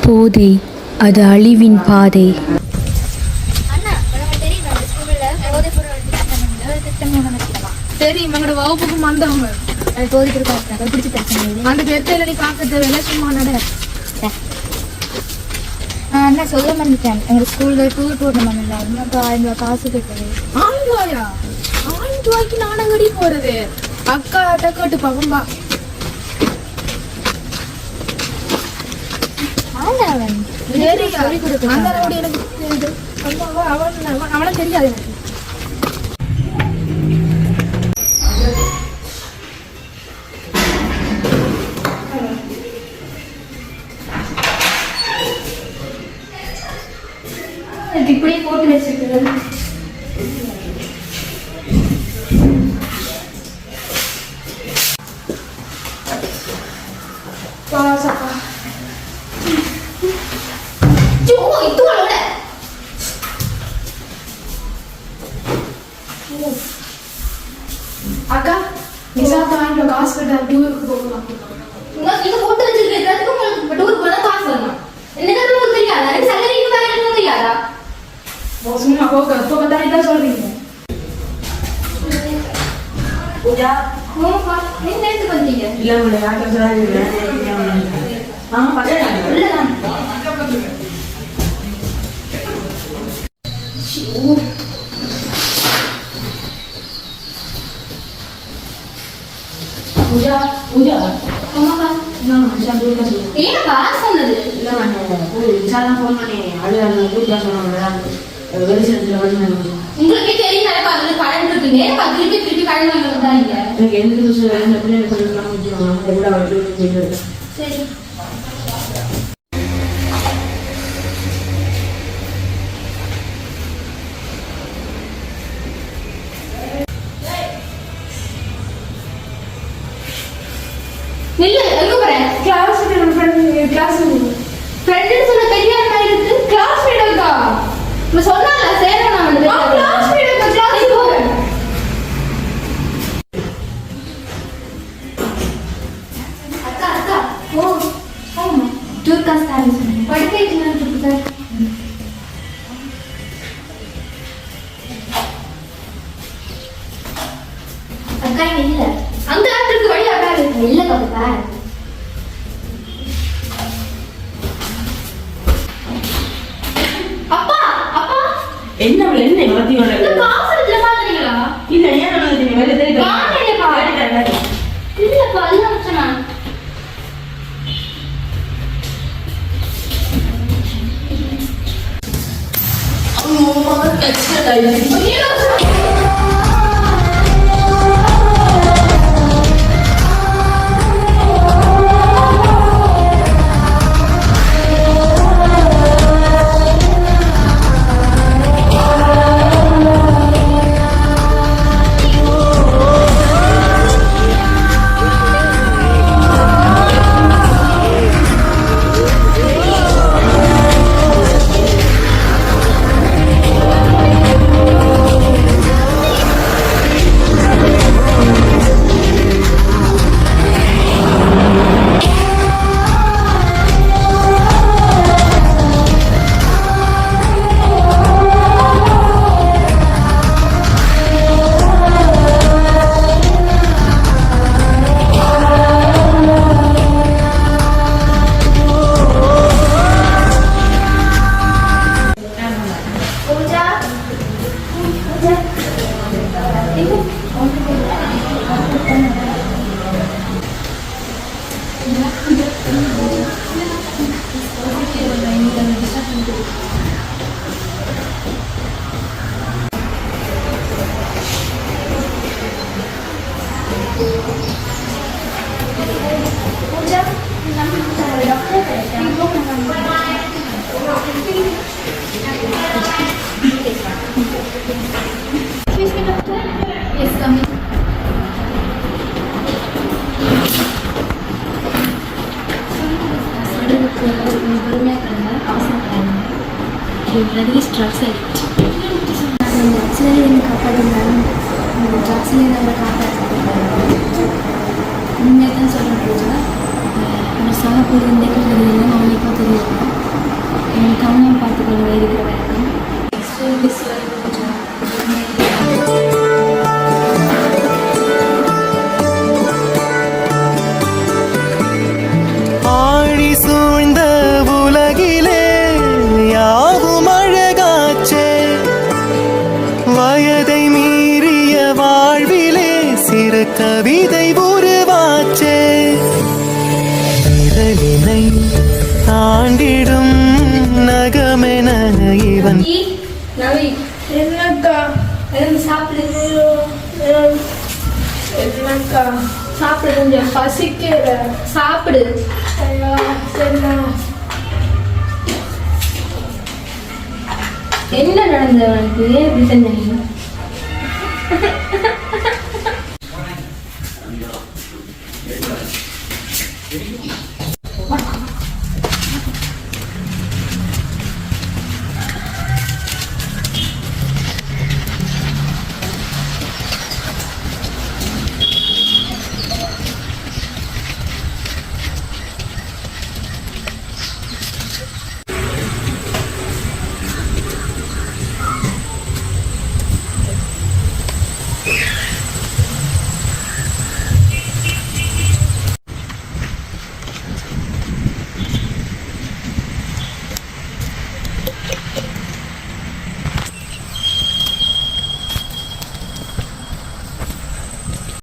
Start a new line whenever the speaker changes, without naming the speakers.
போதை அது அழிவின் பாதை.
தெரியும் எங்களோட வகுப்புக்கு வந்தவங்க அந்த பெருத்தையில நீ காக்க தேவையில்ல, சும்மா நட.
அண்ணா சொல்ல மாட்டேன், எங்க ஸ்கூல்ல டூர் போடணும். அப்போ 1000 ரூபா காசு கேட்குது.
1000 ரூபாயா? 1000 ரூபாய்க்கு நாடகடி போறது? அக்கா கேட்டு பாப்பா. அவனும் தெரியாது எனக்கு.
இப்படியே போட்டு வச்சிருக்கிறது.
அக்கா நிசாத்த வாங்கிட்டு காசு கட்ட டூருக்கு போகலாம்.
நீங்க போட்டு வச்சிருக்கிறதுக்கு உங்களுக்கு டூருக்கு போனா காசு வரணும். என்ன உங்களுக்கு தெரியாதா? சங்கரி இன்னும் தெரியாதா?
சும்மா போக இப்போ பார்த்தா இதான் சொல்றீங்க.
பூஜா
நீங்க நேரத்துக்கு வந்தீங்க?
இல்ல உங்களை யார்கிட்ட சொல்லாதீங்க. பூஜா பூஜா
ஏனக்கா சொன்னது?
இல்ல விசாரணை போன் பண்ணி அது பூஜா சொன்னாங்க வெளிச்சத்துல வந்து
உங்களுக்கே தெரியும் அதுல கடன் இருக்குங்க. திருப்பி கடன் வாங்கி வந்தாங்க.
எனக்கு எந்த விஷயம் எப்படி சொல்லலாம்.
சரி நில்லு. எங்க போற?
கிளாஸ் கிளாஸ்
ஃப்ரெண்ட்னு சொன்ன தெரியாத இருக்கு. கிளாஸ் வீடுக்கா நான் சொன்னால சேரணும். நான் வந்து கிளாஸ் வீடுக்கா கிளாஸ் போறேன். அக்கா அக்கா ஓ ஆமா டூர் காசு தரேன். படிக்க நான் அக்கா இல்ல அந்த ஆட்டுக்கு வழி அக்கா இல்ல பாப்பா. அப்பா அப்பா
என்ன என்ன வளர்த்தி
காசு இல்ல பாத்தீங்களா?
இல்ல ஏன் வளர்த்தி வேற தெரியுது
இல்லப்பா அதுதான் சொன்னா.
Release drugs addict.
ஆக்சுவலி எனக்கு காப்பாடுங்க ட்ரக்ஸ்லேயே அவரை காப்பாற்று உண்மையை தான் சொல்ல முடியுது. அந்த சக பொருள் எல்லாம் அவனுக்கும் தெரியும். சாப்பிடு கொஞ்சம்
பசிக்கல.
சாப்பிடு.
ஐயா, சரிண்ணா.
என்ன நடந்தது உனக்கு? ஏன் இப்படி செஞ்ச நீ?